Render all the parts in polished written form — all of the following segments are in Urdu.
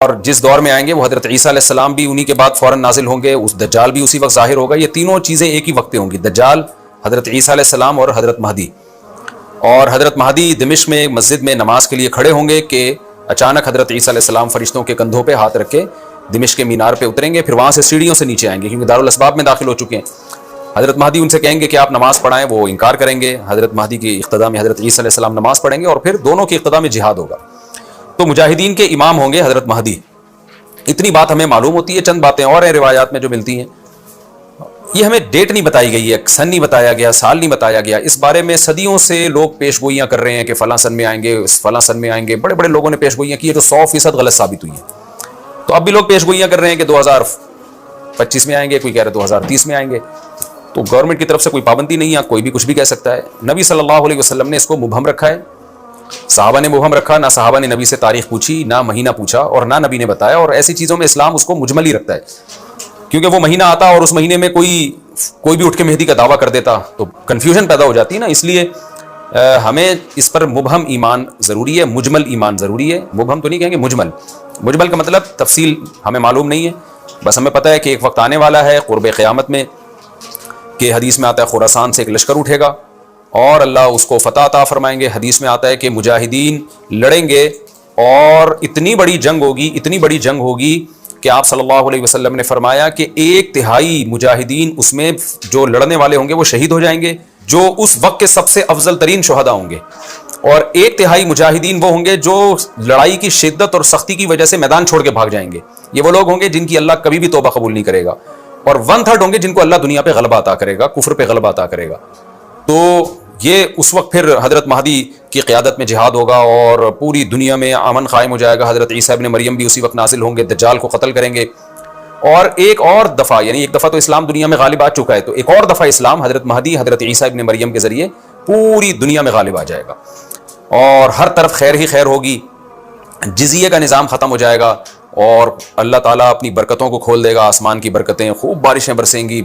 اور جس دور میں آئیں گے وہ حضرت عیسیٰ علیہ السلام بھی انہی کے بعد فوراً نازل ہوں گے، اس دجال بھی اسی وقت ظاہر ہوگا. یہ تینوں چیزیں ایک ہی وقت پہ ہوں گی، دجال، حضرت عیسیٰ علیہ السلام اور حضرت مہدی. اور حضرت مہدی دمشق میں مسجد میں نماز کے لیے کھڑے ہوں گے کہ اچانک حضرت عیسیٰ علیہ السلام فرشتوں کے کندھوں پہ ہاتھ رکھ کے دمشق کے مینار پہ اتریں گے، پھر وہاں سے سیڑھیوں سے نیچے آئیں گے کیونکہ دارالاسباب میں داخل ہو چکے ہیں. حضرت مہدی ان سے کہیں گے کہ آپ نماز پڑھائیں، وہ انکار کریں گے. حضرت مہدی کی اقتداء میں حضرت عیسیٰ علیہ السلام نماز پڑھیں گے اور پھر دونوں کی اقتداء میں جہاد ہوگا. تو مجاہدین کے امام ہوں گے حضرت مہدی. اتنی بات ہمیں معلوم ہوتی ہے. چند باتیں اور ہیں روایات میں جو ملتی ہیں. یہ ہمیں ڈیٹ نہیں بتائی گئی ہے، سن نہیں بتایا گیا، سال نہیں بتایا گیا. اس بارے میں صدیوں سے لوگ پیش گوئیاں کر رہے ہیں کہ فلاں سن میں آئیں گے، فلاں سن میں آئیں گے. بڑے بڑے لوگوں نے پیش گوئیاں کی ہے جو 100% غلط ثابت ہوئی ہیں. تو اب بھی لوگ پیش گوئیاں کر رہے ہیں کہ 2025 میں آئیں گے، کوئی کہہ رہے 2030 میں آئیں گے. تو گورنمنٹ کی طرف سے کوئی پابندی نہیں ہے، کوئی بھی کچھ بھی کہہ سکتا ہے. نبی صلی اللہ علیہ وسلم نے اس کو مبہم رکھا ہے، صحابہ نے مبہم رکھا. نہ صحابہ نے نبی سے تاریخ پوچھی، نہ مہینہ پوچھا، اور نہ نبی نے بتایا. اور ایسی چیزوں میں اسلام اس کو مجمل ہی رکھتا ہے، کیونکہ وہ مہینہ آتا اور اس مہینے میں کوئی بھی اٹھ کے مہدی کا دعویٰ کر دیتا تو کنفیوژن پیدا ہو جاتی ہے نا. اس لیے ہمیں اس پر مبہم ایمان ضروری ہے، مجمل ایمان ضروری ہے. مبہم تو نہیں کہیں گے، مجمل. مجمل کا مطلب تفصیل ہمیں معلوم نہیں ہے، بس ہمیں پتہ ہے کہ ایک وقت آنے والا ہے قرب قیامت میں کہ حدیث میں آتا ہے خراسان سے ایک لشکر اٹھے گا اور اللہ اس کو فتح عطا فرمائیں گے. حدیث میں آتا ہے کہ مجاہدین لڑیں گے اور اتنی بڑی جنگ ہوگی کہ آپ صلی اللہ علیہ وسلم نے فرمایا کہ 1/3 مجاہدین اس میں جو لڑنے والے ہوں گے وہ شہید ہو جائیں گے، جو اس وقت کے سب سے افضل ترین شہداء ہوں گے. اور 1/3 مجاہدین وہ ہوں گے جو لڑائی کی شدت اور سختی کی وجہ سے میدان چھوڑ کے بھاگ جائیں گے. یہ وہ لوگ ہوں گے جن کی اللہ کبھی بھی توبہ قبول نہیں کرے گا. اور 1/3 ہوں گے جن کو اللہ دنیا پہ غلبہ عطا کرے گا، کفر پہ غلبہ عطا کرے گا. تو یہ اس وقت پھر حضرت مہدی کی قیادت میں جہاد ہوگا اور پوری دنیا میں امن قائم ہو جائے گا. حضرت عیسیٰ ابن مریم بھی اسی وقت نازل ہوں گے، دجال کو قتل کریں گے. اور ایک اور دفعہ، یعنی ایک دفعہ تو اسلام دنیا میں غالب آ چکا ہے، تو ایک اور دفعہ اسلام حضرت مہدی حضرت عیسیٰ ابن مریم کے ذریعے پوری دنیا میں غالب آ جائے گا اور ہر طرف خیر ہی خیر ہوگی. جزیے کا نظام ختم ہو جائے گا اور اللہ تعالیٰ اپنی برکتوں کو کھول دے گا، آسمان کی برکتیں، خوب بارشیں برسیں گی.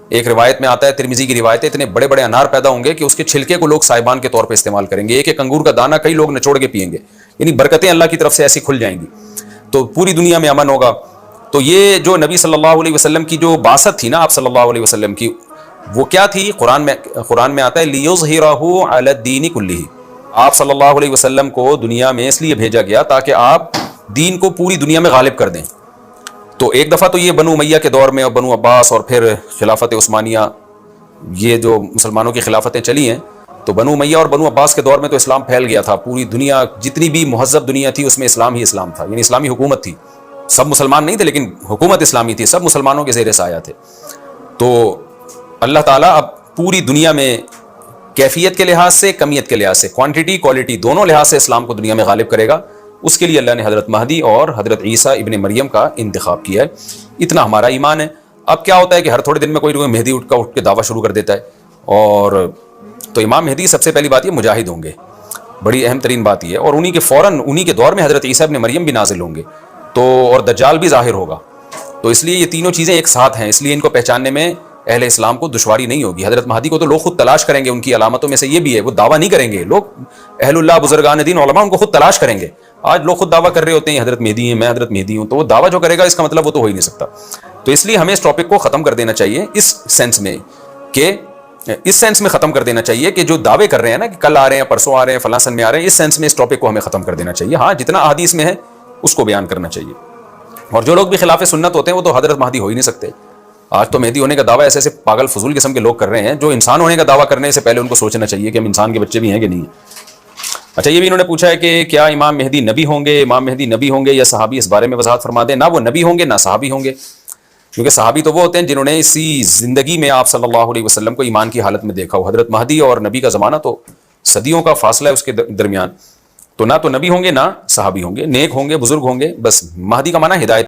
ایک روایت میں آتا ہے، ترمذی کی روایت ہے، اتنے بڑے بڑے انار پیدا ہوں گے کہ اس کے چھلکے کو لوگ سائبان کے طور پہ استعمال کریں گے. ایک انگور کا دانہ کئی لوگ نچوڑ کے پئیں گے. یعنی برکتیں اللہ کی طرف سے ایسی کھل جائیں گی تو پوری دنیا میں امن ہوگا. تو یہ جو نبی صلی اللہ علیہ وسلم کی جو بعثت تھی نا، آپ صلی اللہ علیہ وسلم کی، وہ کیا تھی؟ قرآن میں آتا ہے لِيُظْهِرَهُ عَلَى الدِّينِ كُلِّهِ. آپ صلی اللہ علیہ وسلم کو دنیا میں اس لیے بھیجا گیا تاکہ آپ دین کو پوری دنیا میں غالب کر دیں. تو ایک دفعہ تو یہ بنو امیہ کے دور میں اور بنو عباس اور پھر خلافت عثمانیہ، یہ جو مسلمانوں کی خلافتیں چلی ہیں، تو بنو امیہ اور بنو عباس کے دور میں تو اسلام پھیل گیا تھا. پوری دنیا، جتنی بھی مہذب دنیا تھی اس میں اسلام ہی اسلام تھا، یعنی اسلامی حکومت تھی. سب مسلمان نہیں تھے لیکن حکومت اسلامی تھی، سب مسلمانوں کے زیر سایہ تھے. تو اللہ تعالیٰ اب پوری دنیا میں کیفیت کے لحاظ سے، کمیت کے لحاظ سے، کوانٹٹی کوالٹی دونوں لحاظ سے اسلام کو دنیا میں غالب کرے گا. اس کے لیے اللہ نے حضرت مہدی اور حضرت عیسیٰ ابن مریم کا انتخاب کیا ہے. اتنا ہمارا ایمان ہے. اب کیا ہوتا ہے کہ ہر تھوڑے دن میں کوئی مہدی اٹھ کے دعویٰ شروع کر دیتا ہے. اور تو امام مہدی سب سے پہلی بات یہ مجاہد ہوں گے، بڑی اہم ترین بات یہ ہے. اور انہی کے دور میں حضرت عیسیٰ ابن مریم بھی نازل ہوں گے تو، اور دجال بھی ظاہر ہوگا. تو اس لیے یہ تینوں چیزیں ایک ساتھ ہیں، اس لیے ان کو پہچاننے میں اہل اسلام کو دشواری نہیں ہوگی. حضرت مہدی کو تو لوگ خود تلاش کریں گے. ان کی علامتوں میں سے یہ بھی ہے، وہ دعویٰ نہیں کریں گے. لوگ اہل اللہ، بزرگان دین، علماء ان کو خود تلاش کریں گے. آج لوگ خود دعویٰ کر رہے ہوتے ہیں حضرت مہدی ہیں، میں حضرت مہدی ہوں. تو وہ دعویٰ جو کرے گا اس کا مطلب وہ تو ہو ہی نہیں سکتا. تو اس لیے ہمیں اس ٹاپک کو ختم کر دینا چاہیے، اس سینس میں ختم کر دینا چاہیے کہ جو دعوے کر رہے ہیں نا کہ کل آ رہے ہیں، پرسوں آ رہے ہیں، فلاں سن میں آ رہے ہیں، اس سینس میں اس ٹاپک کو ہمیں ختم کر دینا چاہیے. ہاں، جتنا احادیث میں ہے اس کو بیان کرنا چاہیے. اور جو لوگ بھی خلاف سنت ہوتے ہیں وہ تو حضرت مہدی ہو ہی نہیں سکتے. آج تو مہدی ہونے کا دعویٰ ایسے پاگل فضول قسم کے لوگ کر رہے ہیں جو انسان ہونے کا دعویٰ کرنے سے پہلے ان کو سوچنا چاہیے کہ ہم انسان کے بچے بھی ہیں کہ نہیں. اچھا، یہ بھی انہوں نے پوچھا ہے کہ کیا امام مہدی نبی ہوں گے؟ امام مہدی نبی ہوں گے یا صحابی؟ اس بارے میں وضاحت فرما دیں. نہ وہ نبی ہوں گے نہ صحابی ہوں گے، کیونکہ صحابی تو وہ ہوتے ہیں جنہوں نے اسی زندگی میں آپ صلی اللہ علیہ وسلم کو ایمان کی حالت میں دیکھا ہو. حضرت مہدی اور نبی کا زمانہ تو صدیوں کا فاصلہ ہے اس کے درمیان. تو نہ تو نبی ہوں گے نہ صحابی ہوں گے. نیک ہوں گے، بزرگ ہوں گے. بس مہدی کا معنی ہدایت